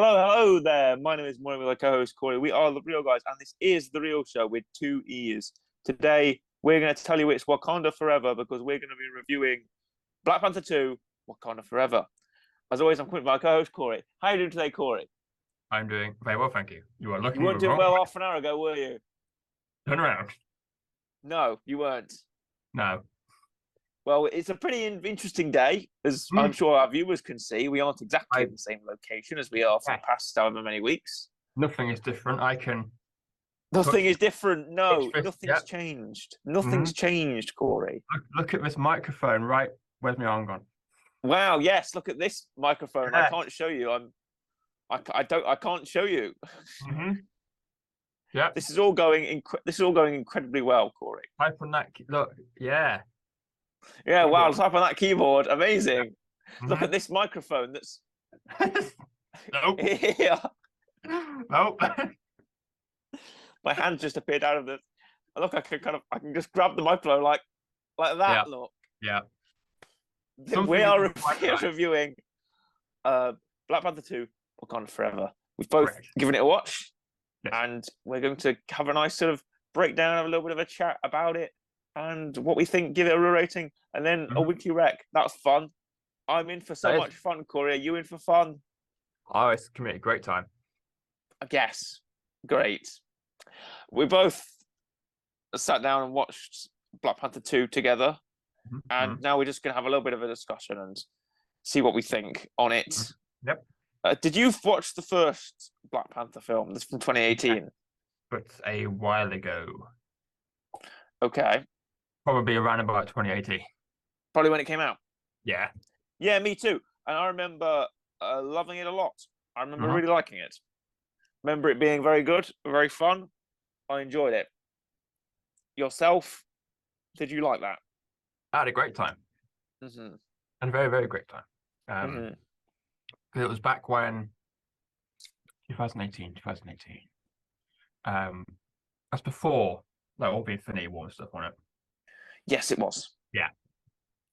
Hello there. My name is Morning with my co-host Corey. We are the Real Guys, and this is the Real Show with two E's. Today, we're going to tell you it's Wakanda Forever because we're going to be reviewing Black Panther 2, Wakanda Forever. As always, I'm with my co-host Corey. How are you doing today, Corey? I'm doing very well, thank you. You are You looking weren't the doing wrong well way. half an hour ago, were you? Turn around. No, you weren't. No. Well, it's a pretty interesting day, as I'm Mm, sure our viewers can see. We aren't exactly I in the same location as we are for the yeah, past however many weeks. nothing is different. I can Nothing touch is different. touch No, this. nothing's Yep. changed. Nothing's Mm, changed, Corey. look at this microphone, right? Where's my arm gone? Wow, yes, look at this microphone. I Yeah. can't show you. I can't show you. Mm-hmm. Yep. This is all going incredibly well, Corey. Type on that. Look. Yeah. Yeah, wow, Keyboard. type on that keyboard. Yeah. Amazing. Look at Mm-hmm. this microphone that's Nope. here. Nope. My hand just appeared out of the look, I can just grab the microphone like Yeah. that. Look. Yeah. We Something are isn't quite right. reviewing uh Black Panther 2, Wakanda Forever. We've both Correct. given it a watch. Yes. And we're going to have a nice sort of breakdown, have a little bit of a chat about it and what we think, give it a rating, and then a Mm-hmm. weekly rec. That's fun. I'm in for so That is. much fun, Corey. Are you in for fun? Oh, it's committed. Great time. I guess. Great. We both sat down and watched Black Panther 2 together, Mm-hmm. and now we're just going to have a little bit of a discussion and see what we think on it. Mm-hmm. Yep. Did you watch the first Black Panther film? This from 2018. Yeah. But a while ago, Okay. probably around about 2018. Probably when it came out. Yeah. Yeah, me too. And I remember loving it a lot. I remember Uh-huh. really liking it. Remember it being very good, very fun. I enjoyed it. Yourself, did you like that? I had a great time Mm-hmm. and a very, very great time. Mm-hmm. 'Cause it was back when 2018. That's before like all the Infinity War and stuff on it. Yes, it was. Yeah.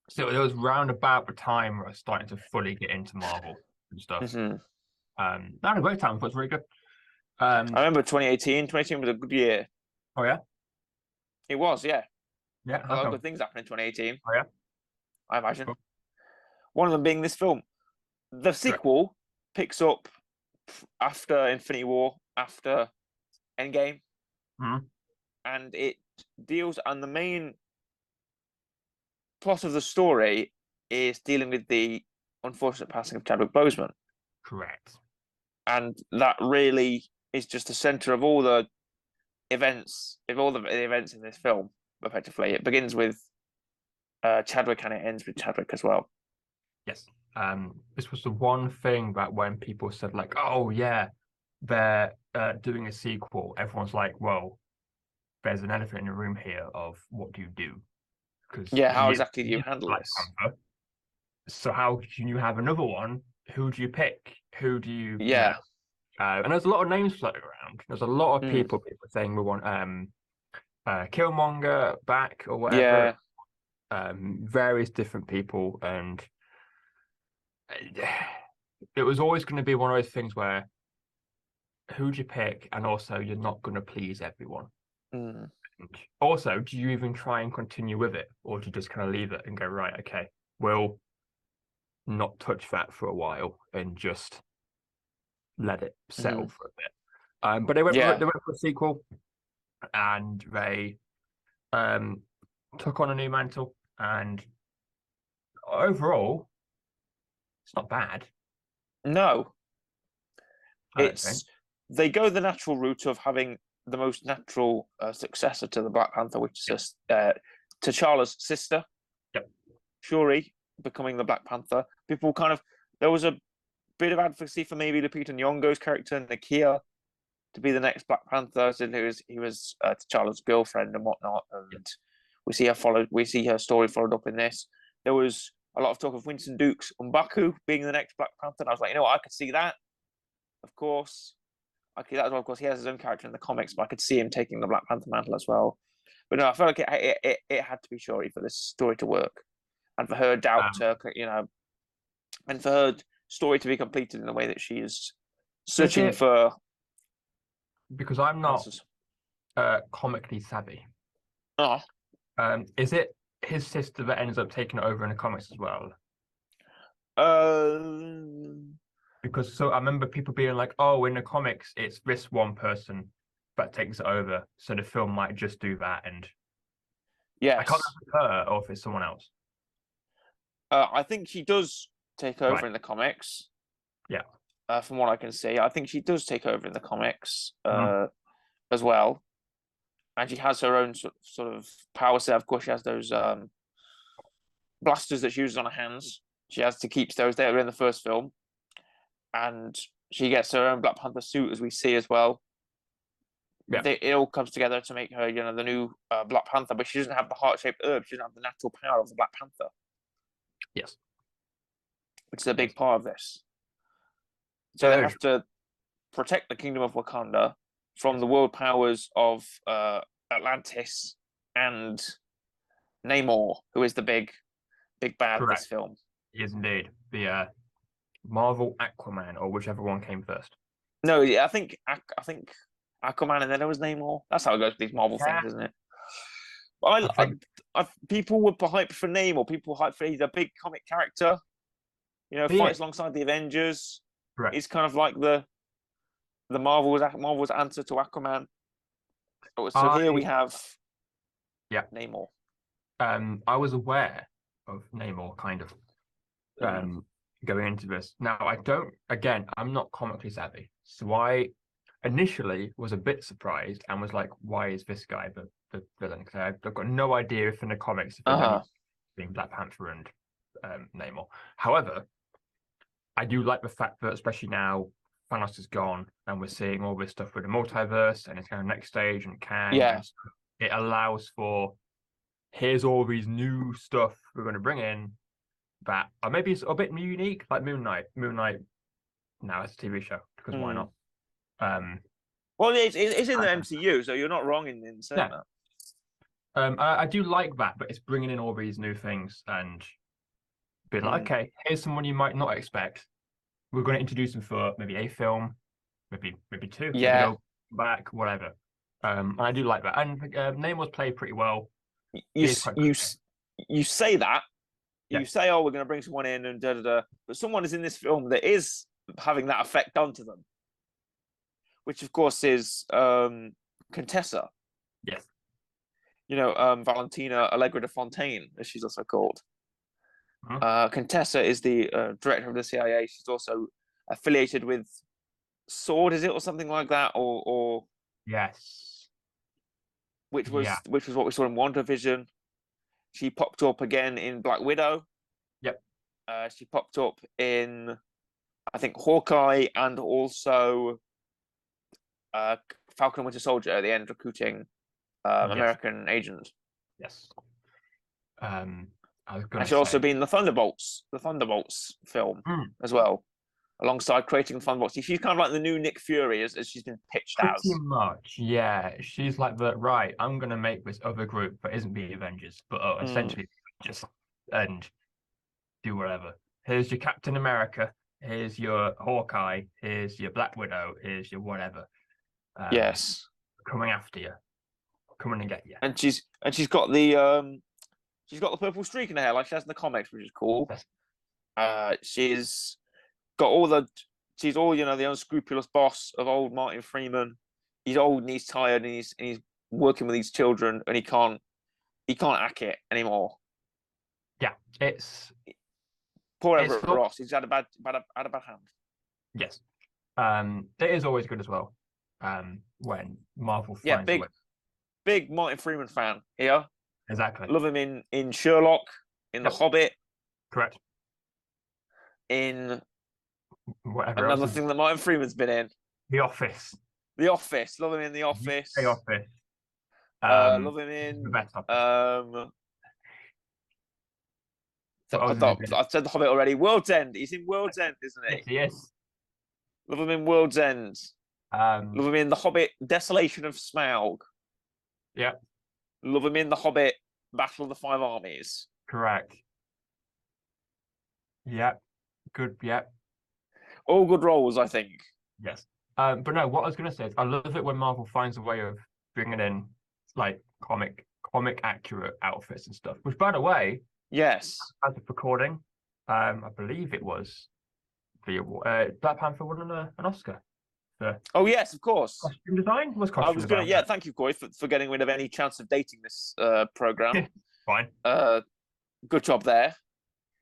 So it was round about the time where I was starting to fully get into Marvel and stuff. Mm-hmm. I had a great time. It was really good. I remember 2018. 2018 was a good year. Oh yeah? It was, yeah. Yeah, A how lot of come? good things happened in 2018, Oh yeah? I imagine. Cool. One of them being this film. The Correct. sequel picks up after Infinity War, after Endgame, Mhm. and it deals, and the main plot of the story is dealing with the unfortunate passing of Chadwick Boseman, Correct. and that really is just the center of all the events, of all the events in this film. Effectively, it begins with Chadwick and it ends with Chadwick as well. Yes. This was the one thing that when people said like, oh yeah, they're doing a sequel, everyone's like, well, there's an elephant in the room here of what do you do? Because Yeah, how exactly do you handle Black this? Panther. So how can you have another one? Who do you pick? Who do you Yeah. And there's a lot of names floating around. There's a lot of Mm. people saying we want Killmonger back or whatever. Yeah. Various different people, and it was always going to be one of those things where who do you pick, and also you're not going to please everyone. Mm. And also, do you even try and continue with it, or do you just kind of leave it and go, right, okay, we'll not touch that for a while and just let it settle for a bit. But they went Yeah. for a sequel, and they took on a new mantle, and overall, it's not bad. No, I don't think. they go the natural route of having the most natural successor to the Black Panther, which is T'Challa's sister, Yep. Shuri, becoming the Black Panther. People kind of there was a bit of advocacy for maybe Lupita Nyong'o's character Nakia to be the next Black Panther. So he was T'Challa's girlfriend and whatnot, and we see her story followed up in this. There was a lot of talk of Winston Duke's M'Baku being the next Black Panther, and I was like, you know what, I could see that. Of course, that as well. Of course, he has his own character in the comics, but I could see him taking the Black Panther mantle as well. But no, I felt like it had to be Shuri for this story to work, and for her doubt to and for her story to be completed in the way that she is searching it for because I'm not answers. comically savvy? Oh, Is it his sister that ends up taking it over in the comics as well? uh, Because so I remember people being like, "Oh, in the comics, it's this one person that takes it over, so the film might just do that." And I can't yes. remember if it's her or if it's someone else. I think she does take over Right. in the comics. Yeah. From what I can see, I think she does take over in the comics Mhm. as well, and she has her own sort of power set. Of course, she has those blasters that she uses on her hands. She has to keep those there in the first film, and she gets her own Black Panther suit, as we see as well. Yeah. It all comes together to make her, the new Black Panther, but she doesn't have the heart-shaped herb. She doesn't have the natural power of the Black Panther, Yes. which is a Yes. big part of this. So they Urge. have to protect the kingdom of Wakanda from Yes. the world powers of Atlantis and Namor, who is the big bad of this Correct. film. Yes, indeed. The Marvel Aquaman or whichever one came first. No, yeah, I think Aquaman, and then there was Namor. That's how it goes with these Marvel Yeah. things, isn't it? I, I think people were hyped for Namor. People were hyped for he's a big comic character. be Fights it. alongside the Avengers. Correct. He's kind of like the Marvel's answer to Aquaman. So here we I have yeah. Namor. I was aware of Namor kind of Mm. um going into this. Now I don't again, I'm not comically savvy. So I initially was a bit surprised and was like, why is this guy the villain? Because I've got no idea if in the comics if there's any Uh-huh. being Black Panther and Namor. However, I do like the fact that especially now Thanos is gone and we're seeing all this stuff with the multiverse and it's kind of next stage and Kang Yeah. and stuff. It allows for here's all these new stuff we're going to bring in that are maybe it's a bit unique, like Moon Knight. Moon Knight now it's a TV show because why Mm. not? Um, Well, it's in the MCU, so you're not wrong in saying yeah, that. I do like that, but it's bringing in all these new things and being like, Mm. okay, here's someone you might not expect. We're going to introduce them for maybe a film, maybe two, maybe Yeah. they'll come back, whatever. And I do like that. And Name was played pretty well. You He is quite you good. you say that. Yeah, You say, "Oh, we're going to bring someone in and da da da," but someone is in this film that is having that effect onto them, which of course is Contessa. yes, Valentina Allegra de Fontaine, as she's also called. mhm, Contessa is the director of the CIA. She's also affiliated with Sword, is it, or something like that, or yes, which yeah, was what we saw in WandaVision. She popped up again in Black Widow. yep, She popped up in, I think, Hawkeye, and also Falcon and Winter Soldier at the end, recruiting yes, American agent. yes. I was And gonna she's also say, been in the Thunderbolts film mm, as well, alongside creating Thunderbolts. She's kind of like the new Nick Fury, as she's been pitched pretty as. much, yeah. She's like the right. I'm gonna make this other group that isn't the Avengers, but Mm, essentially just and do whatever. Here's your Captain America. Here's your Hawkeye. Here's your Black Widow. Here's your whatever. Um, yes, coming after you, coming to get you. and she's got the purple streak in her hair like she has in the comics, which is cool. Yes. She's got all the she's all the unscrupulous boss of old Martin Freeman. He's old and he's tired and he's working with these children and he can't hack it anymore. Yeah, Poor it's Everett fun. Ross. He's had a bad hand. Yes. It is always good as well. When Marvel Yeah, finds a way. big Martin Freeman fan here. Exactly. Love him in Sherlock, in The Yep. Hobbit, Correct. in Whatever else another is thing that Martin Freeman's been in. The Office. The Office. Love him in The The Office. Office. Love him The in best Office. so What I was it? thought I've said The Hobbit already. World's End. He's in World's End, isn't he? Yes, he is. Love him in World's End. Um, Love him in The Hobbit, Desolation of Smaug. yeah, Love him in The Hobbit, Battle of the Five Armies. correct. Yeah, good. Yeah, All good roles, I think. Yes. But no, what I was going to say is I love it when Marvel finds a way of bringing in like comic accurate outfits and stuff. Which, by the way, Yes. as of recording, I believe it was the Black Panther won an Oscar for Oh yes, of course. costume design. Was I costume was gonna. design? Yeah, thank you, Corey, for getting rid of any chance of dating this program. Fine. Good job there.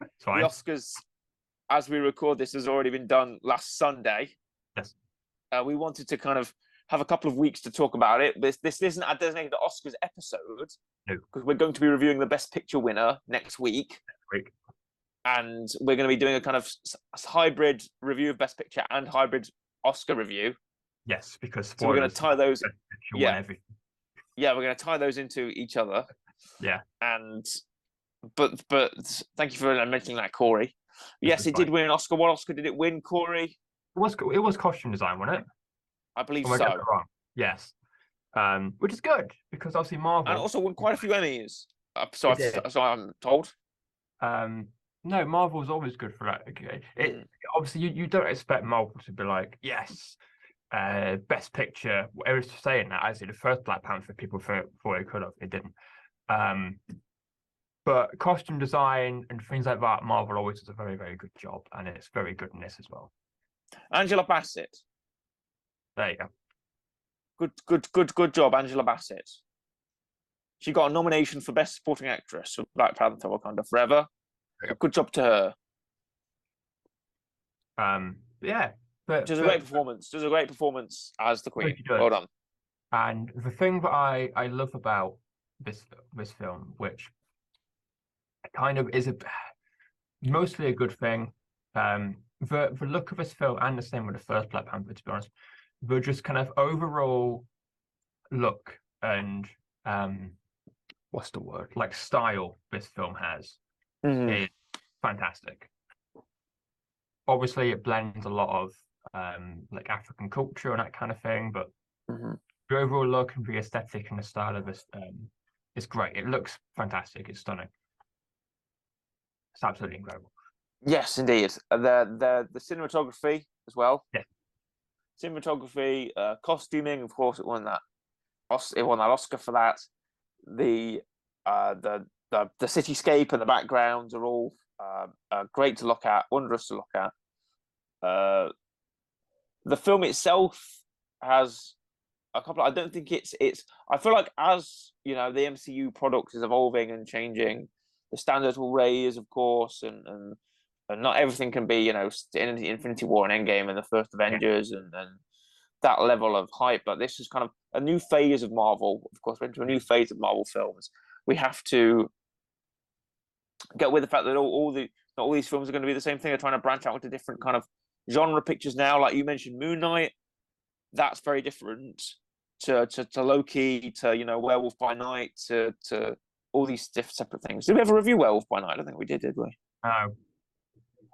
It's The fine. Oscars, as we record this, has already been done last Sunday. Yes. We wanted to kind of have a couple of weeks to talk about it. This isn't a designated Oscars episode No. because we're going to be reviewing the Best Picture winner next week. And we're going to be doing a kind of hybrid review of Best Picture and hybrid Oscar review. Yes, because so we're going to tie those. Yeah, we're going to tie those into each other. Yeah, and but thank you for mentioning that, Corey. Yes, it fine. did win an Oscar. What Oscar did it win, Corey? It was costume design, wasn't it? I believe so. Wrong? Yes, which is good because obviously Marvel and also won quite a few Emmys. So I'm told. No, Marvel's always good for that. Okay, obviously you don't expect Marvel to be like, yes, Best Picture. I was saying that actually the first Black Panther people thought it could have, it didn't. But costume design and things like that, Marvel always does a very, very good job, and it's very good in this as well. Angela Bassett. There you go. Good job, Angela Bassett. She got a nomination for Best Supporting Actress for Black Panther: Wakanda Forever. So good job to her. Yeah. But does a great performance. Does a great performance as the Queen. Well done. And the thing that I love about this film, which kind of is mostly a good thing, the look of this film, and the same with the first Black Panther, to be honest, the just kind of overall look and what's the word, like style this film has is fantastic. Obviously, it blends a lot of like African culture and that kind of thing, but the overall look and the aesthetic and the style of this is great. It looks fantastic. It's stunning. It's absolutely incredible. Yes, indeed. The cinematography as well. Yeah. Cinematography, costuming, of course, it won that Oscar for that. The cityscape and the backgrounds are all great to look at, wondrous to look at. The film itself has a couple. I don't think it's. I feel like as the MCU product is evolving and changing, the standards will raise, of course, and not everything can be in Infinity War and Endgame and the first Avengers and that level of hype. But this is kind of a new phase of Marvel. Of course, we're into a new phase of Marvel films. We have to get with the fact that not all these films are going to be the same thing. They're trying to branch out into different kind of genre pictures now. Like you mentioned, Moon Knight. That's very different to Loki, to Werewolf by Night, to all these separate things. Did we ever review Werewolf by Night? I don't think we did we? No.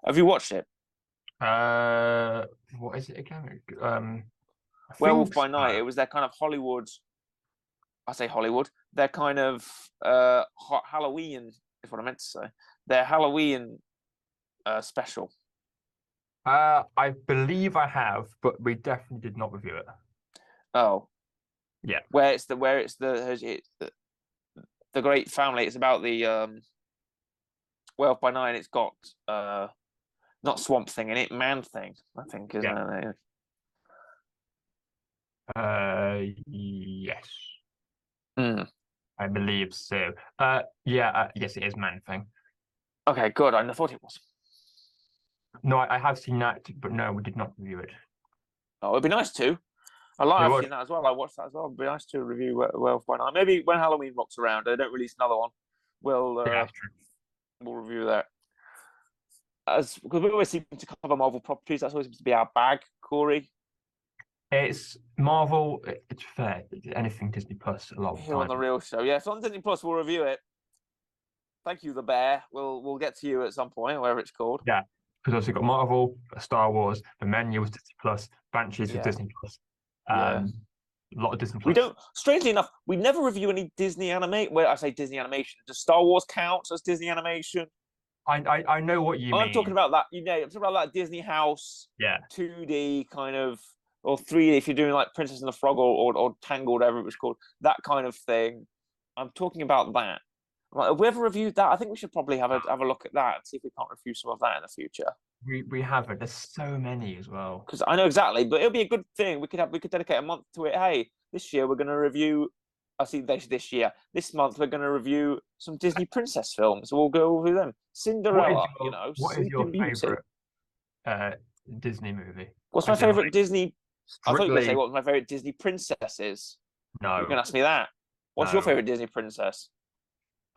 Have you watched it? What is it again? Werewolf by Night. It was their kind of Hollywood. I say Hollywood. Their kind of Halloween is what I meant to say. Their Halloween special. I believe I have, but we definitely did not review it. Oh, yeah. Where it's the great family. It's about the Werewolf by Night. It's got not Swamp Thing in it, Man Thing. I think isn't it? Yes. I believe so. Yes, it is Man Thing. Okay, good. I thought it was. No, I have seen that, but no, we did not review it. Oh, it'd be nice to. I've seen that as well. I watched that as well. It'd be nice to review Werewolf by Night. Maybe when Halloween rocks around, they don't release another one. We'll review that. Because we always seem to cover Marvel properties. That's always seems to be our bag, Corey. It's Marvel. It's fair. Anything Disney Plus a lot of time. On the real show, yeah. So on Disney Plus, we'll review it. Thank you, The Bear. We'll get to you at some point, whatever it's called. Yeah, because also got Marvel, Star Wars, The Menu was Disney Plus, Banshees was Disney Plus. A lot of Disney Plus. We don't. Strangely enough, we never review any Disney animation. Well, I say Disney animation. Does Star Wars count as Disney animation? I know what you I'm talking mean. about that. I'm talking about that Disney house, Yeah. 2D kind of, or 3D if you're doing like Princess and the Frog or Tangled, whatever it was called, that kind of thing. I'm talking about that. Like, have we ever reviewed that? I think we should probably have a look at that and see if we can't review some of that in the future. We have it. There's so many as well. Because I know exactly, but it'll be a good thing. We could dedicate a month to it. Hey, this year we're going to review. I see this year. This month we're going to review some Disney princess films. We'll go over them. Cinderella, What is your Sleeping Beauty. favorite uh Disney movie? What's my As in favorite like Disney? I thought you were going to say strictly what my favorite Disney princess is. You were going no, to ask me that. What's your no. favorite Disney princess?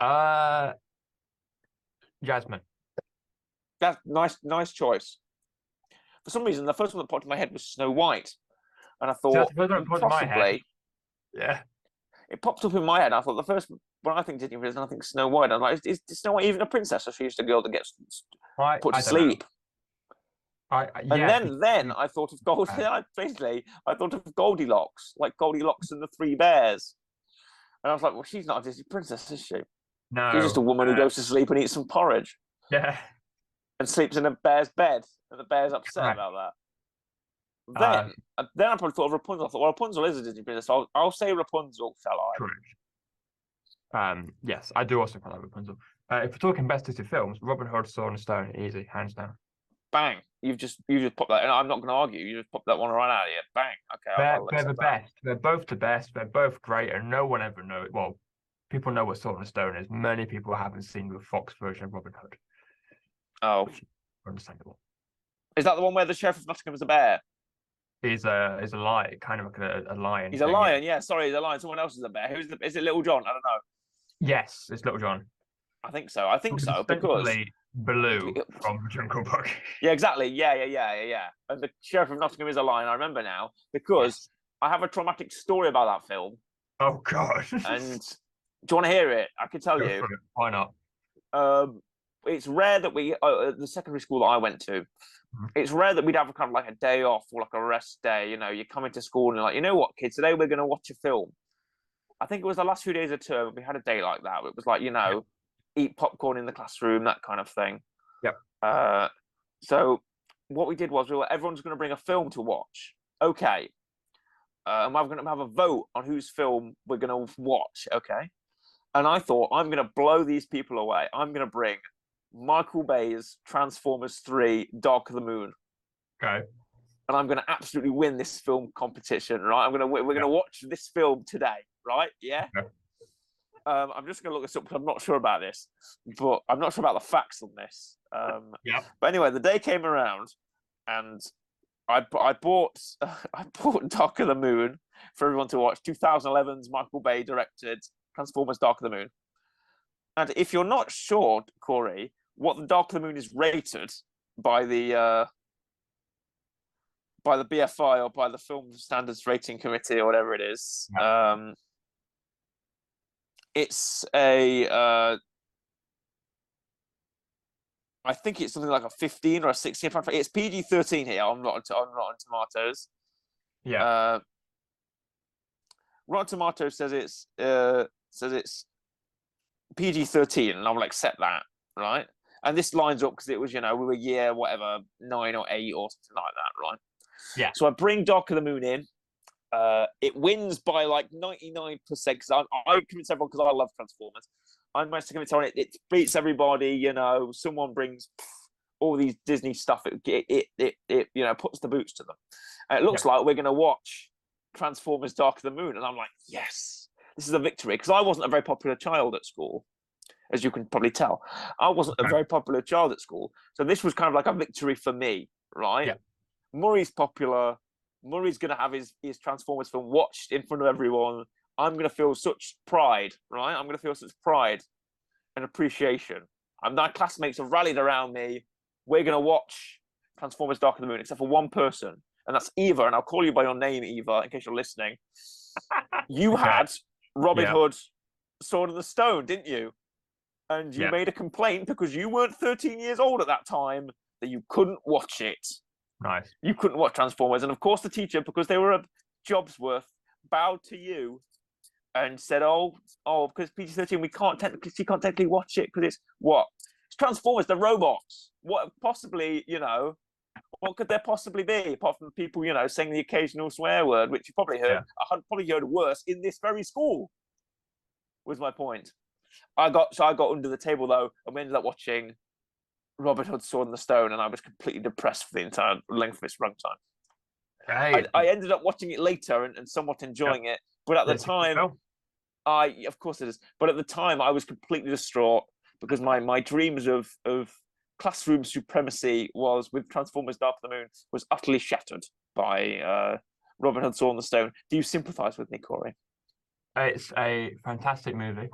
Uh Jasmine. That's nice choice. For some reason, the first one that popped in my head was Snow White, and I So that's thought the first one that popped in my head. possibly Yeah. it popped up in my head. I thought the first when I think Disney princess, I think Snow White. I'm like, is Snow White even a princess, or she's the girl that gets put to I don't know. sleep? And Yeah, then I thought of Gold. Basically, I thought of Goldilocks, like Goldilocks and the Three Bears. And I was like, well, she's not a Disney princess, is she? She's just a no. woman who goes to sleep and eats some porridge Yeah. and sleeps in a bear's bed, and the bear's upset Right. about that. Uh Then I probably thought of Rapunzel. I thought, well, Rapunzel is a Disney princess, so I'll say Rapunzel, shall I? Correct. Yes, I do also quite like Rapunzel. If we're talking best Disney films, Robin Hood, Sword and Stone, easy, hands down. Bang! You just popped that, and I'm not going to argue. You just popped that one right out of here. Bang! Okay, I'll They're the accept that. best. They're both the best. They're both great, and no one ever knows. Well, people know what Sword and Stone is. Many people haven't seen the Fox version of Robin Hood, Oh, which is understandable. is that the one where the sheriff of Nottingham is a bear? Is a lion, kind of like a lion He's a thing. Yeah. lion. Yeah, sorry, he's a lion. Someone else is a bear. Is it Little John? I don't know. Yes, it's Little John. I think so. I think Who's so because essentially Baloo from Jungle Book. yeah, exactly. Yeah. And the sheriff of Nottingham is a lion. I remember now because Yes. I have a traumatic story about that film. Oh God. And do you want to hear it? I can tell Go you. for it. Why not? It's rare that we the secondary school that I went to. Mhm. It's rare that we'd have a kind of like a day off or like a rest day. You come into school and you're like, you know what, kids, today we're going to watch a film. I think it was the last few days of term. We had a day like that. It was like, eat popcorn in the classroom, that kind of thing. Yep. So what we did was everyone's going to bring a film to watch. Okay. And we're going to have a vote on whose film we're going to watch. Okay. And I thought, I'm going to blow these people away. I'm going to bring Michael Bay's Transformers 3 Dark of the Moon. Okay. And I'm going to absolutely win this film competition, right? We're going to watch this film today, right? Yeah. Okay. I'm just going to look this up because I'm not sure about this, but I'm not sure about the facts on this. Yeah. But anyway, the day came around, and I bought Dark of the Moon for everyone to watch. 2011's Michael Bay directed Transformers Dark of the Moon. And if you're not sure, Corey, what the Dark of the Moon is rated by the BFI or by the Film Standards Rating Committee or whatever it is, it's a I think it's something like a 15 or a 16. It's PG-13 here. I'm not on Tomatoes. Yeah. Rotten Tomatoes says it's PG-13, and I will accept that, right? And this lines up because it was, we were year whatever 9 or 8 or something like that, right? Yeah. So I bring Dark of the Moon in. It wins by like 99% because I convince everyone because I love Transformers. I managed to convince everyone it beats everybody. Someone brings all these Disney stuff. It puts the boots to them. And it looks like we're going to watch Transformers Dark of the Moon. And I'm like, yes, this is a victory. Because I wasn't a very popular child at school, as you can probably tell. I wasn't a very popular child at school. So this was kind of like a victory for me, right? Yeah. Murray's popular. Murray's going to have his Transformers film watched in front of everyone. I'm going to feel such pride, right? I'm going to feel such pride and appreciation. And my classmates have rallied around me. We're going to watch Transformers Dark of the Moon, except for one person. And that's Eva. And I'll call you by your name, Eva, in case you're listening. You had Robin Hood, Sword in the Stone, didn't you? And you made a complaint because you weren't 13 years old at that time that you couldn't watch it. Nice. You couldn't watch Transformers. And of course the teacher, because they were a job's worth, bowed to you and said, oh, because PG-13, she can't technically watch it because it's what? It's Transformers, the robots. What possibly, what could there possibly be apart from people, saying the occasional swear word, which you probably heard. I had probably heard worse in this very school. Was my point. I got under the table though, and we ended up watching Robin Hood, Sword in the Stone, and I was completely depressed for the entire length of its runtime. Hey, I ended up watching it later and somewhat enjoying it, but at the time, of course it is. But at the time, I was completely distraught because my dreams of classroom supremacy was with Transformers: Dark of the Moon was utterly shattered by Robin Hood, Sword in the Stone. Do you sympathise with me, Corey? it's a fantastic movie.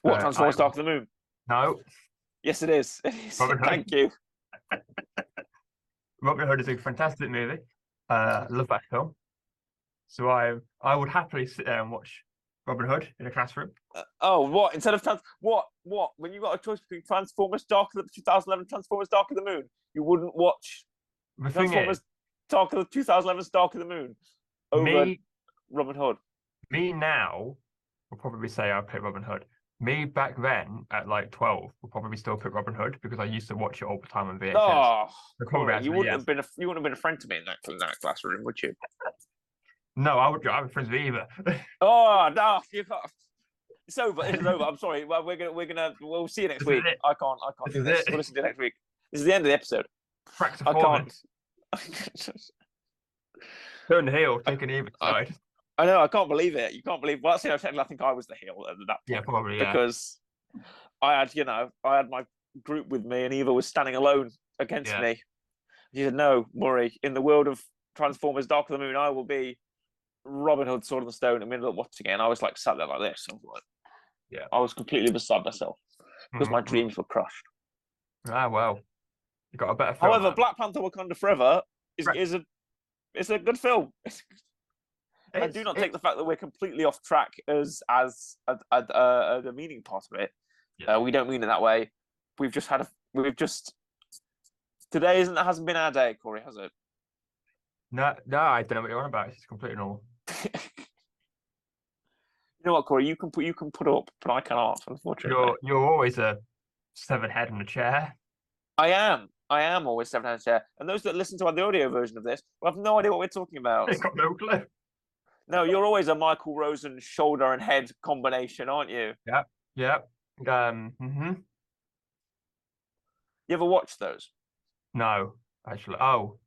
What, Transformers: Dark of the Moon? No. Yes, it is. Robin Hood. Thank you. Robin Hood is a fantastic movie. Love that film. So I would happily sit there and watch Robin Hood in a classroom. What? Instead of what? When you got a choice between Transformers: Dark of the 2011 Transformers: Dark of the Moon, you wouldn't watch Transformers: Dark of the 2011 Dark of the Moon over Robin Hood. Me now will probably say I'll pick Robin Hood. Me back then at like 12 would probably still pick Robin Hood because I used to watch it all the time on VHS. Oh, you wouldn't have been a friend to me in that classroom, would you? No, I would. I have friends with either. Oh no, it's over. It's over. I'm sorry. Well, we'll see you next week. I can't. We'll listen to you next week. This is the end of the episode. I can't. Turn the heel, take an even side. I know. I can't believe it. You can't believe. Well, technically, I think I was the heel at that point. Yeah, probably. Because I had my group with me, and Eva was standing alone against me. She said, "No, Murray. In the world of Transformers: Dark of the Moon, I will be Robin Hood, Sword in the Stone." And we ended up watching it, and I was like sat there like this. I was like, I was completely beside myself because my dreams were crushed. Ah, well, you got a better film. However, Black Panther: Wakanda Forever is a good film. I do not take the fact that we're completely off track as the meaning part of it. Yeah. We don't mean it that way. Today hasn't been our day, Corey, has it? No, I don't know what you're on about. It's completely normal. You know what, Corey? You can put up, but I cannot. Unfortunately, you're always a severed head in a chair. I am always severed head in a chair. And those that listen to the audio version of this will have no idea what we're talking about. They've got no clue. No, you're always a Michael Rosen shoulder and head combination, aren't you? Yeah. You ever watched those? No, actually. Oh,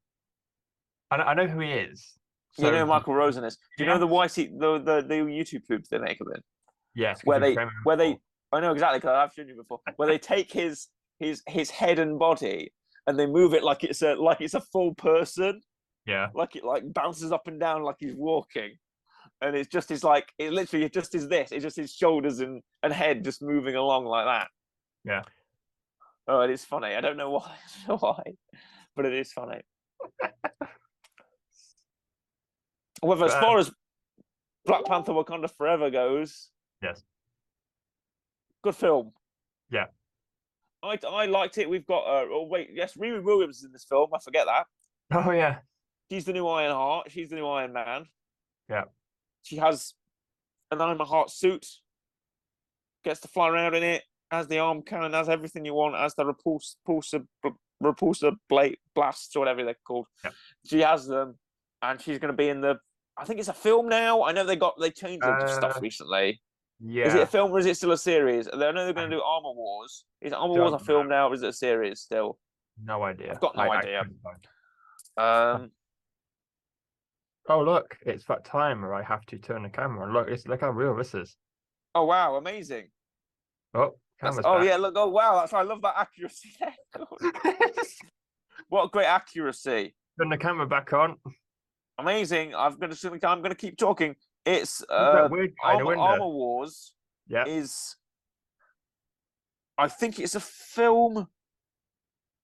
I know who he is. So, you know who Michael Rosen is. Do you know the the YouTube poops they make of it? Yes. Where they I know exactly because I've shown you before. Where they take his head and body and they move it like it's a full person. Yeah. Like it bounces up and down like he's walking. And it's just it literally just is this. It's just his shoulders and head just moving along like that. Yeah. Oh, it is funny. I don't know why, but it is funny. However, as far as Black Panther: Wakanda Forever goes, yes, good film. Yeah, I liked it. We've got Riri Williams is in this film. I forget that. Oh yeah, she's the new Ironheart. She's the new Iron Man. Yeah, she has an Ironheart suit. Gets to fly around in it. Has the arm cannon. Has everything you want. Has the repulsor blade blasts or whatever they're called. Yeah. She has them, and she's going to be in the. I think it's a film now. I know they changed a lot of stuff recently. Yeah. Is it a film or is it still a series? I know they're going to do Armor Wars. Is Armor Wars a film now or is it a series still? No idea. I've got no idea. Oh look, it's that time where I have to turn the camera and look how real this is. Oh wow, amazing. Oh, camera's back. Yeah, look, oh wow, I love that accuracy. What great accuracy. Turn the camera back on. Amazing. I'm gonna keep talking. It's Armor Wars. Yeah. I think it's a film.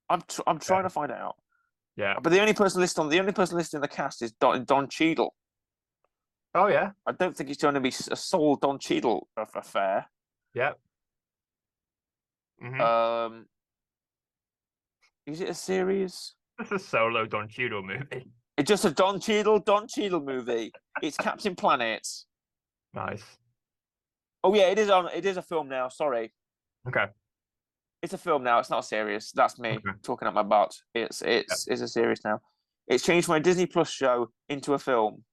I'm trying to find out. Yeah. But the only person listed in the cast is Don Cheadle. Oh yeah. I don't think it's going to be a sole Don Cheadle affair. Yeah. Mm-hmm. Is it a series? It's a solo Don Cheadle movie. It's just a Don Cheadle movie. It's Captain Planet. Nice. Oh yeah, it is a film now. Sorry. Okay. It's a film now. It's not a series. That's me Okay. talking up my butt. It's a series now. It's changed from a Disney Plus show into a film.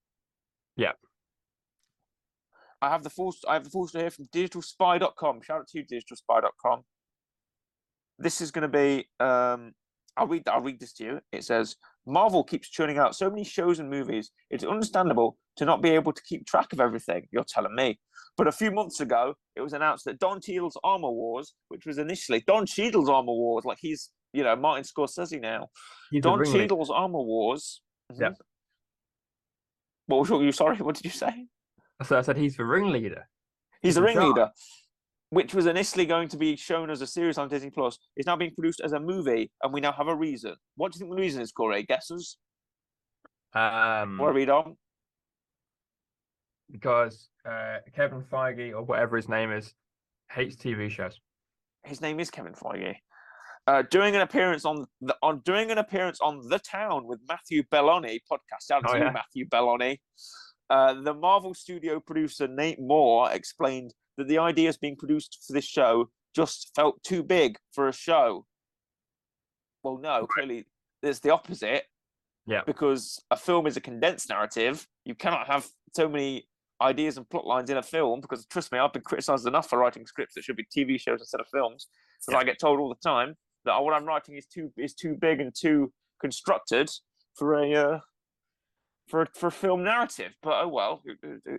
Yeah. I have the full story here from digitalspy.com. Shout out to you, digitalspy.com. This is going to be I'll read this to you. It says Marvel keeps churning out so many shows and movies. It's understandable to not be able to keep track of everything. You're telling me. But a few months ago, it was announced that Don Cheadle's Armor Wars, which was initially Don Cheadle's Armor Wars, like he's Martin Scorsese now. He's the Don ringleader. Cheadle's Armor Wars. Yeah. What was you? Sorry, what did you say? So I said he's the ringleader. He's the in charge. ringleader, which was initially going to be shown as a series on Disney Plus, is now being produced as a movie, and we now have a reason. What do you think the reason is, Corey? Guesses? What are we on? Because Kevin Feige or whatever his name is hates TV shows. His name is Kevin Feige. Doing an appearance on The Town with Matthew Belloni podcast. Shout out to you, Matthew Belloni. The Marvel studio producer Nate Moore explained that the ideas being produced for this show just felt too big for a show. Well, no, clearly it's the opposite. Yeah. Because a film is a condensed narrative. You cannot have so many ideas and plot lines in a film, because trust me, I've been criticized enough for writing scripts that should be TV shows instead of films. Because I get told all the time that what I'm writing is too big and too constructed for a film narrative. But oh well,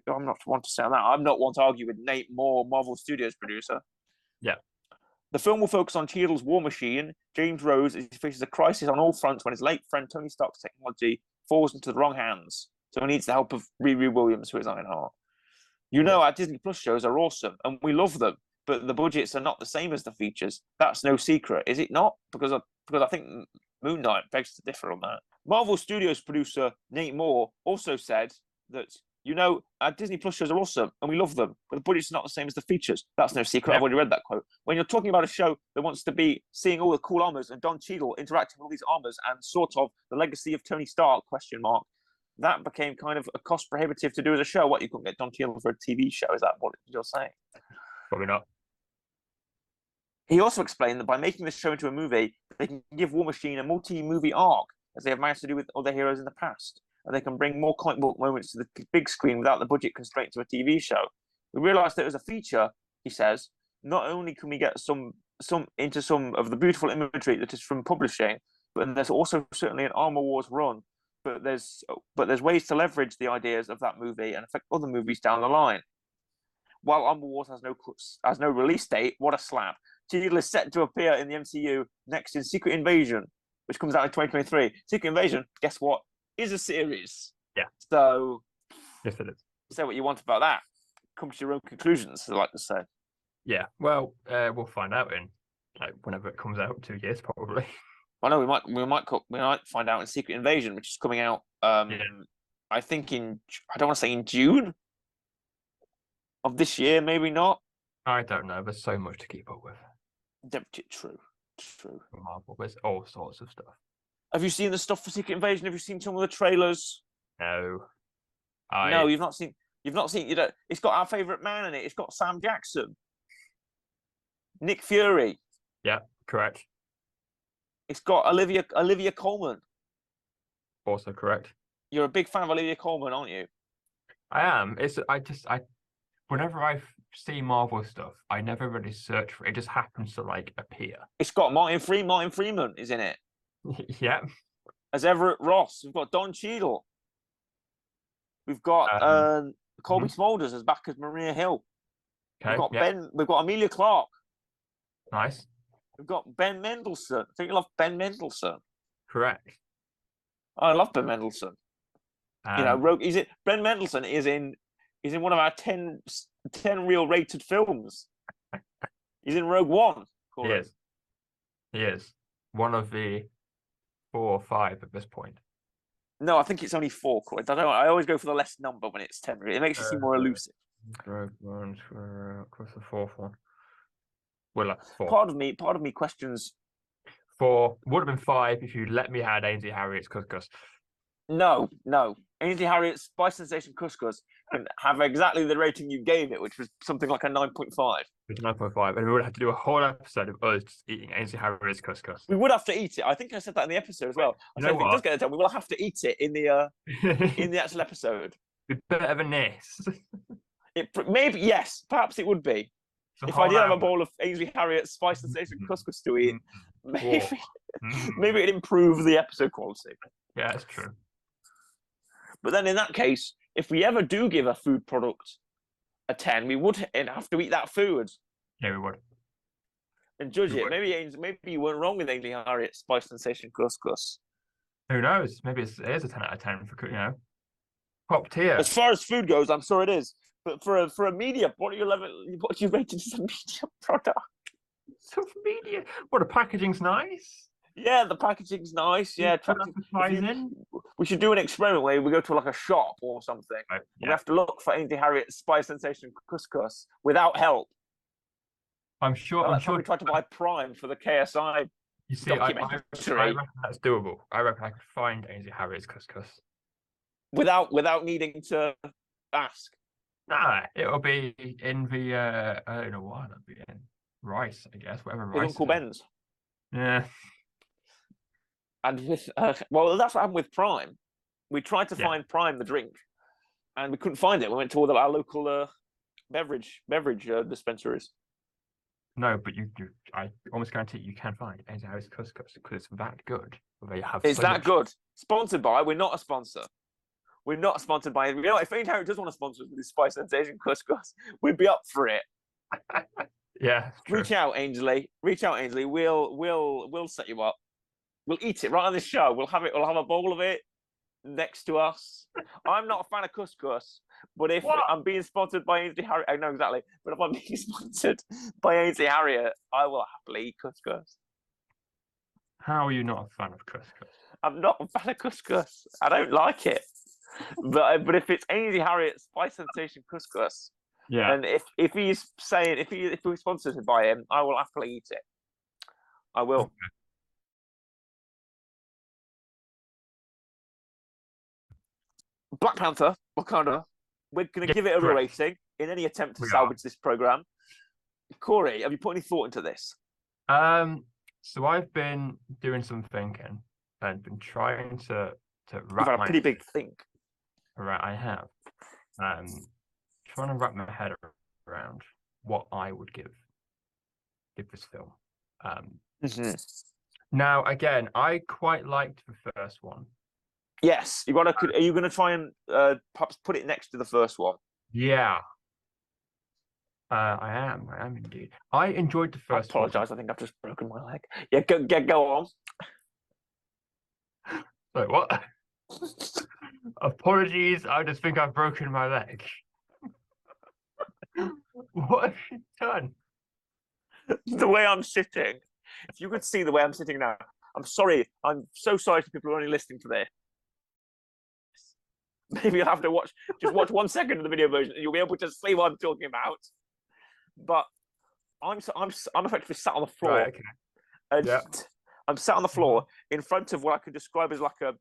I'm not one to say that. I'm not one to argue with Nate Moore, Marvel Studios producer. Yeah. The film will focus on Cheadle's war machine, James Rose, as he faces a crisis on all fronts when his late friend Tony Stark's technology falls into the wrong hands. So he needs the help of Riri Williams for his Ironheart. Our Disney Plus shows are awesome, and we love them, but the budgets are not the same as the features. That's no secret, is it not? Because I think Moon Knight begs to differ on that. Marvel Studios producer Nate Moore also said that our Disney Plus shows are awesome and we love them, but the budget's not the same as the features. That's no secret. I've already read that quote. When you're talking about a show that wants to be seeing all the cool armors and Don Cheadle interacting with all these armors and sort of the legacy of Tony Stark, that became kind of a cost prohibitive to do as a show. What, you couldn't get Don Cheadle for a TV show? Is that what you're saying? Probably not. He also explained that by making this show into a movie, they can give War Machine a multi-movie arc, as they have managed to do with other heroes in the past. And they can bring more comic book moments to the big screen without the budget constraints of a TV show. We realized that as a feature, he says, not only can we get some into some of the beautiful imagery that is from publishing, but there's also certainly an Armor Wars run. But there's ways to leverage the ideas of that movie and affect other movies down the line. While Armor Wars has no release date, what a slap! Cheadle is set to appear in the MCU next in Secret Invasion, which comes out in 2023. Secret Invasion, guess what? Is a series. Yeah. So, yes, it is. Say what you want about that. Come to your own conclusions, I like to say. Yeah. Well, we'll find out in whenever it comes out, 2 years probably. I know we might find out in Secret Invasion, which is coming out. I think I don't want to say in June of this year, maybe not. I don't know. There's so much to keep up with. True. Marvel, there's all sorts of stuff. Have you seen the stuff for Secret Invasion? Have you seen some of the trailers? No. No, you've not seen. It's got our favorite man in it. It's got Sam Jackson, Nick Fury. Yeah, correct. It's got Olivia Colman. Also correct. You're a big fan of Olivia Colman, aren't you? I am. Whenever I see Marvel stuff, I never really search for it. It just happens to appear. It's got Martin Freeman is in it. Yeah. As Everett Ross. We've got Don Cheadle. We've got Colby Smulders as back as Maria Hill. Okay. We've got Amelia Clark. Nice. We've got Ben Mendelsohn. I think you love Ben Mendelsohn. Correct. I love Ben Mendelsohn. Ben Mendelsohn is in one of our 10 real rated films. He's in Rogue One. He is. One of the 4 or 5 at this point. No, I think it's only 4. I always go for the less number when it's 10. It makes it seem more elusive. Rogue One, what's the 4th one? Well, 4. Part of me questions. 4 would have been 5 if you let me add Ainsley Harriet's Cous. No, no. Ainsley Harriet's Spice Sensation Couscous can have exactly the rating you gave it, which was something like a 9.5. It's 9.5, and we would have to do a whole episode of us just eating Ainsley Harriet's couscous. We would have to eat it. I think I said that in the episode as well. I You said know if it does what? get a 10, we will have to eat it in the actual episode. Be better than this. It maybe yes, perhaps it would be. It's a If I whole did have a hour. bowl of Ainsley Harriet's Spice Sensation Couscous to eat, maybe Mm. maybe it'd improve the episode quality. Yeah, that's true. But then in that case, if we ever do give a food product a 10, we would have to eat that food Yeah, we would. and judge We it. would. Maybe you weren't wrong with Ainsley Harriet's Spice Sensation Couscous. Who knows? Maybe it is a 10 out of 10 for, top tier. As far as food goes, I'm sure it is. But for a medium, what are you rated as a medium product? So media. What, the packaging's nice. Yeah, the packaging's nice. Yeah, we should do an experiment where we go to like a shop or something. Right, We yeah. have to look for Ainsley Harriet's Spice Sensation Couscous without help. I'm sure. Well, that's why we tried to buy Prime for the KSI. You see, I documentary. reckon that's doable. I reckon I could find Ainsley Harriet's couscous. Without needing to ask. Nah, it'll be in the I don't know what it'll be in. Rice, I guess, whatever With rice. Uncle is. Ben's. Yeah. And with well, that's what happened with Prime. We tried to Yeah. find Prime the drink, and we couldn't find it. We went to all our local beverage dispensaries. No, but I almost guarantee you can find Ainsley Harriet's couscous because it's that good. They have It's so that much- good. Sponsored by? We're not a sponsor. We're not sponsored by. You know, if Ainsley Harriet does want to sponsor us with this Spice Sensation Couscous, we'd be up for it. Yeah, it's true. Reach out, Ainsley. Reach out, Ainsley. We'll set you up. We'll eat it right on this show. We'll have it. We'll have a bowl of it next to us. I'm not a fan of couscous, but if What? I'm being sponsored by Ainsley Harriet, I know exactly. But if I'm being sponsored by Ainsley Harriet, I will happily eat couscous. How are you not a fan of couscous? I'm not a fan of couscous. I don't like it. But if it's Ainsley Harriet's Spice Sensation Couscous, Yeah. and if he's saying if we're sponsored by him, I will happily eat it. I will. Okay. Black Panther, Wakanda. We're going to Yeah, give it a correct. rating in any attempt to We are. salvage this program. Corey, have you put any thought into this? So I've been doing some thinking and been trying to You've wrap had a my pretty big think. right. I have. Trying to wrap my head around what I would give this film. Now again, I quite liked the first one. Yes, you got to. Are you going to try and perhaps put it next to the first one? Yeah. I am indeed. I enjoyed the I first one. apologise. I think I've just broken my leg. Yeah, go on. Wait, what? Apologies, I just think I've broken my leg. What have you done? The way I'm sitting. If you could see the way I'm sitting now, I'm sorry. I'm so sorry to people who are only listening to this. Maybe you'll have to watch 1 second of the video version, and you'll be able to see what I'm talking about. But I'm effectively sat on the floor. Right, okay. And Yeah. I'm sat on the floor in front of what I could describe as like a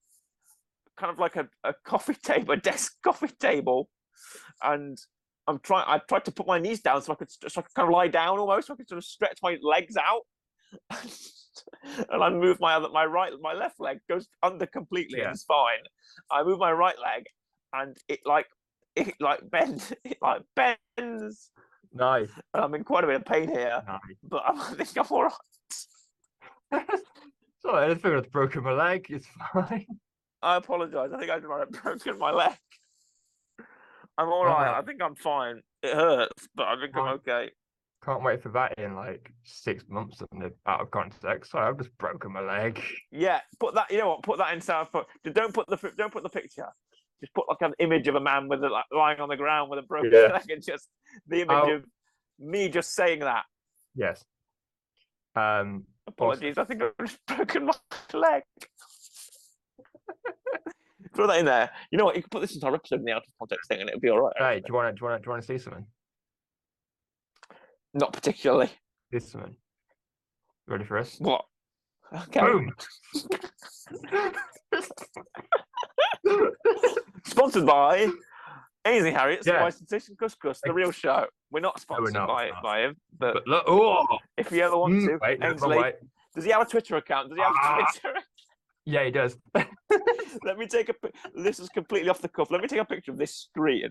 coffee table, a desk coffee table, and I tried to put my knees down so I could kind of lie down almost, so I could sort of stretch my legs out, and I move my left leg goes under completely and it's fine. I move my right leg, and it bends. Nice. And I'm in quite a bit of pain here, Nice. but I think I'm all right. Sorry, I just figured I'd broken my leg. It's fine. I apologise. I think I might have broken my leg. I'm all right. I think I'm fine. It hurts, but I think I'm okay. Can't wait for that in like 6 months and they're out of context. Sorry, I've just broken my leg. Yeah, put that. You know what? Put that in sound. Don't put the picture. Just put like an image of a man with lying on the ground with a broken leg, and just the image of me just saying that. Yes. Apologies. I think I've just broken my leg. Throw that in there. You know what? You can put this into our episode in the out of context thing, and it'll be all right. Hey, do you want to see something? Not particularly. See something. You ready for this? What? Okay. Boom. Sponsored by Ainsley Harriet's Yeah. Spice Sensation Couscous, the real show. We're not No, we're sponsored not, by him, but But look, oh, if you ever want to, wait, no, Ainsley, wait. does he have a Twitter account? Does he have a Twitter? Yeah, he does. Let me take a. This is completely off the cuff. Let me take a picture of this screen,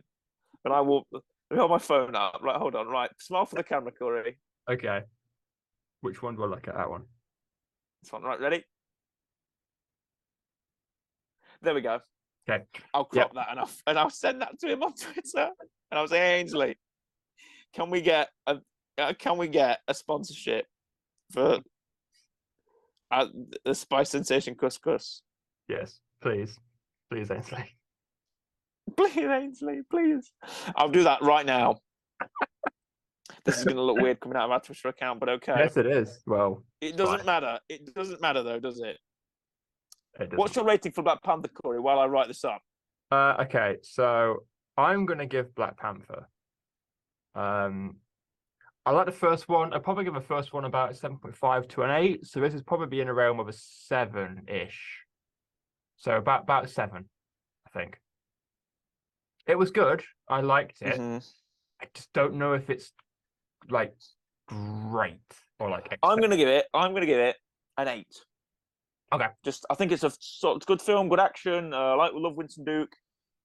and I will. Let me hold my phone up. Right, hold on. Right, smile for the camera, Corey. Okay. Which one do I look at? That one. This one. Right, ready? There we go. Okay. I'll crop that and I'll send that to him on Twitter. And I'll say, hey, Ainsley, can we get a sponsorship for the Spice Sensation Couscous? Yes, please. Please, Ainsley. Please, Ainsley, please. I'll do that right now. This is going to look weird coming out of our Twitter account, but okay. Yes, it is. Well, it doesn't matter. It doesn't matter, though, does it? What's your your rating for Black Panther, Corey, while I write this up? Okay, so I'm going to give Black Panther. I like the first one. I'd probably give the first one about 7.5 to an 8. So this is probably in a realm of a 7-ish. So about 7, I think. It was good. I liked it. Mm-hmm. I just don't know if it's like great or like. I'm gonna give it an 8. Okay. I think it's a sort of good film, good action. I love Winston Duke.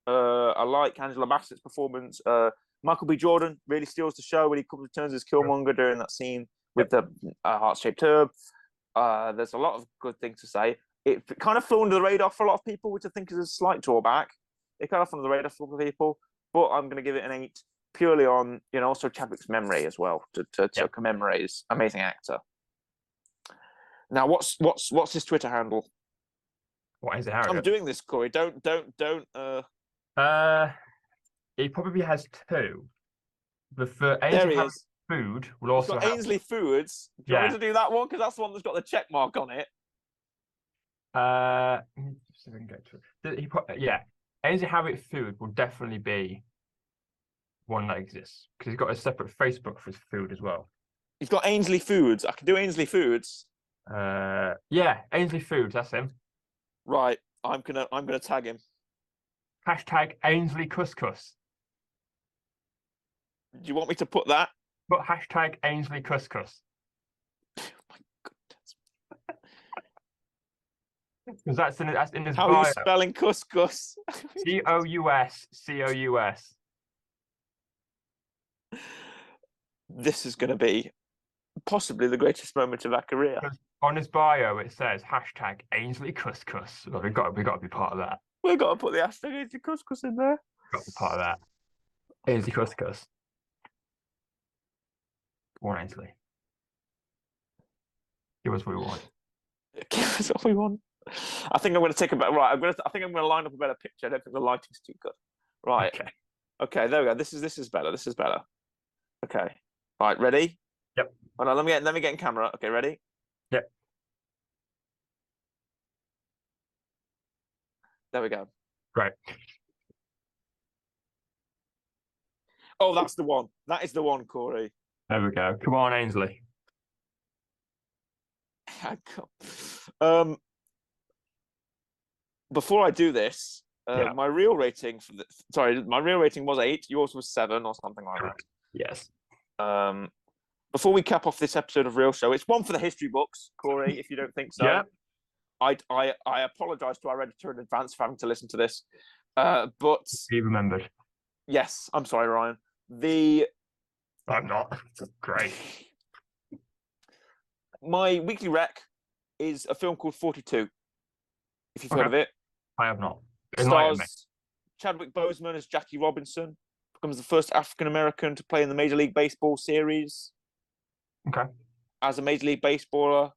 I like Angela Bassett's performance. Michael B. Jordan really steals the show when he comes returns as Killmonger during that scene with the heart-shaped herb. There's a lot of good things to say. It kind of flew under the radar for a lot of people, which I think is a slight drawback. It kind of flew under the radar for a lot of people, but I'm going to give it an 8 purely on also Chadwick's memory as well to commemorate his amazing actor. Now, what's his Twitter handle? What is it? I'm doing this, Corey. Don't. He probably has 2. For there he is. Food will also have Ainsley Foods. Do you want me to do that one? Because that's the one that's got the check mark on it. See if I can get to it. Ainsley Harriet Food will definitely be one that exists because he's got a separate Facebook for his food as well. He's got Ainsley Foods. I can do Ainsley Foods. Ainsley Foods. That's him. Right. I'm gonna tag him. Hashtag Ainsley Couscous. Do you want me to put that? Put hashtag Ainsley Couscous. Oh my goodness. Because that's in his How bio. are you spelling couscous? Couscous. This is going to be possibly the greatest moment of our career. On his bio, it says hashtag Ainsley Couscous. Well, we've got to be part of that. We've got to put the hashtag Ainsley Couscous in there. Got to be part of that. Ainsley Couscous. Come on, Ainsley. Give us what we want. Give us what we want. I think I'm going to take a better. Right, I think I'm going to line up a better picture. I don't think the lighting's too good. Right. Okay. There we go. This is better. This is better. Okay. Right. Ready? Yep. Hold on. Let me get in camera. Okay. Ready? Yep. There we go. Right. Oh, that's the one. That is the one, Corey. There we go. Come on, Ainsley. Before I do this, my real rating my real rating was 8. Yours was 7 or something like that. Yes. Before we cap off this episode of Real Show, it's one for the history books, Corey. If you don't think so, I apologise to our editor in advance for having to listen to this. But he remembered. Yes, I'm sorry, Ryan. I'm not. Great. My weekly rec is a film called 42. If you've heard of it. I have not. Stars Chadwick Boseman as Jackie Robinson. Becomes the first African American to play in the Major League Baseball series. Okay. As a Major League Baseballer,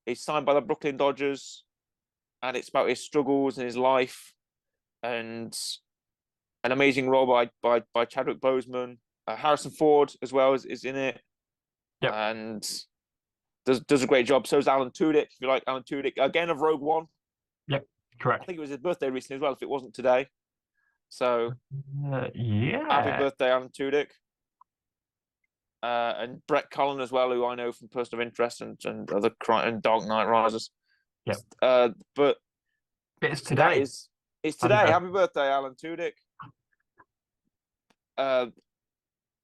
he's signed by the Brooklyn Dodgers, and it's about his struggles and his life, and an amazing role by Chadwick Boseman. Harrison Ford as well is in it, and does a great job. So is Alan Tudyk. If you like Alan Tudyk, again of Rogue One. Yep, correct. I think it was his birthday recently as well. If it wasn't today, so happy birthday, Alan Tudyk. And Brett Cullen as well, who I know from Person of Interest and other and Dark Knight Rises. Yep. But It's that today. it's Happy today. birthday. Happy birthday, Alan Tudyk.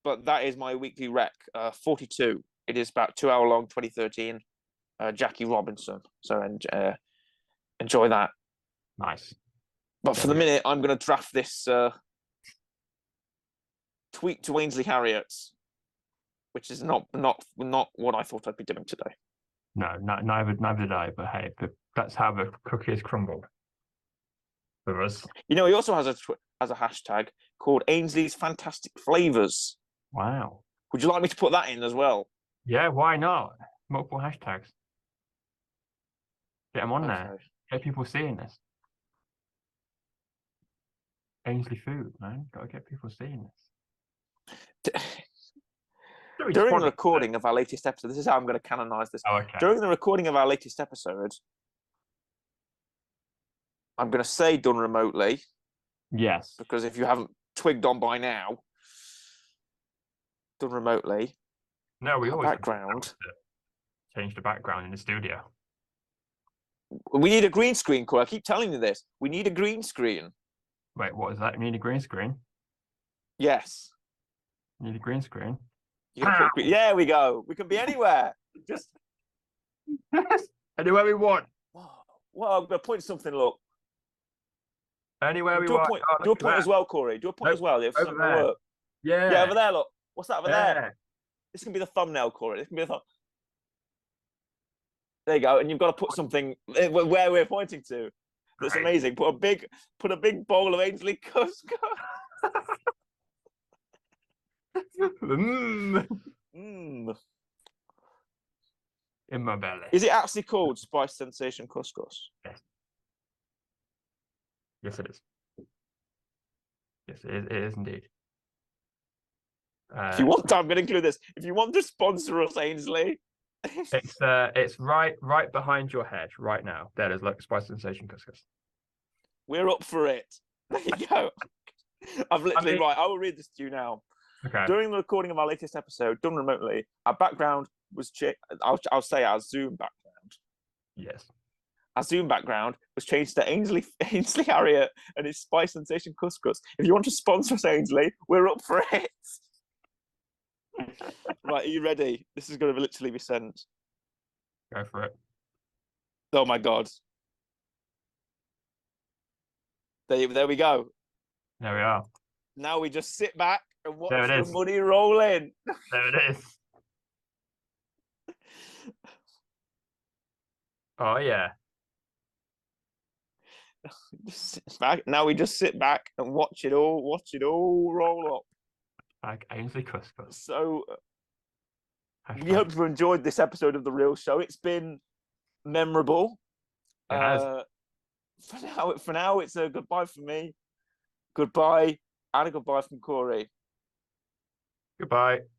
But that is my weekly rec. 42. It is about 2 hour long. 2013. Jackie Robinson. So enjoy that. Nice. But There for the we go. minute, I'm going to draft this tweet to Ainsley Harriott, which is not what I thought I'd be doing today. No, neither did I. But hey, that's how the cookies crumble for us. You know, he also has a hashtag called Ainsley's Fantastic Flavors. Wow. Would you like me to put that in as well? Yeah, why not? Multiple hashtags. Get them on there. Okay. Get people seeing this. Ainsley food, man. Gotta get people seeing this. During the recording of our latest episode, this is how I'm going to canonize this. Oh, okay. During the recording of our latest episode, I'm going to say done remotely. Yes. Because if you haven't twigged on by now, done remotely. No, we always background. Change the background in the studio. We need a green screen, Corey. I keep telling you this. We need a green screen. Wait, what is that? You need a green screen? Yes. You need a green screen? Yeah, we go. We can be anywhere. Just anywhere we want. Well, I'm going to point something, look. Anywhere we want. Do a point as well, Corey. Do a point as well. If over there. work. Yeah. Yeah, over there, look. What's that over there? This can be the thumbnail, Corey. This can be the thumb. There you go. And you've got to put something where we're pointing to. That's amazing. Put a big bowl of Ainsley Cous. In my belly. Is it actually called Spice Sensation Couscous? Yes. Yes, it is. Yes, it is indeed. If you want, I'm going to include this. If you want to sponsor us, Ainsley, it's right behind your head right now. There is like Spice Sensation Couscous. We're up for it. There you go. I've literally right. I will read this to you now. Okay. During the recording of our latest episode, done remotely, our background was I'll say our Zoom background. Yes. Our Zoom background was changed to Ainsley Harriott and his Spice Sensation Couscous. If you want to sponsor us, Ainsley, we're up for it. Right, are you ready? This is going to literally be sent. Go for it. Oh my god. There we go. There we are. Now we just sit back and watch the money roll in. There it is. Oh yeah. Now we just sit back and watch it all roll up. Like Ainsley Couscous. So we hope you enjoyed this episode of The Real Show. It's been memorable. It has. For now, it's a goodbye from me. Goodbye, and a goodbye from Corey. Goodbye.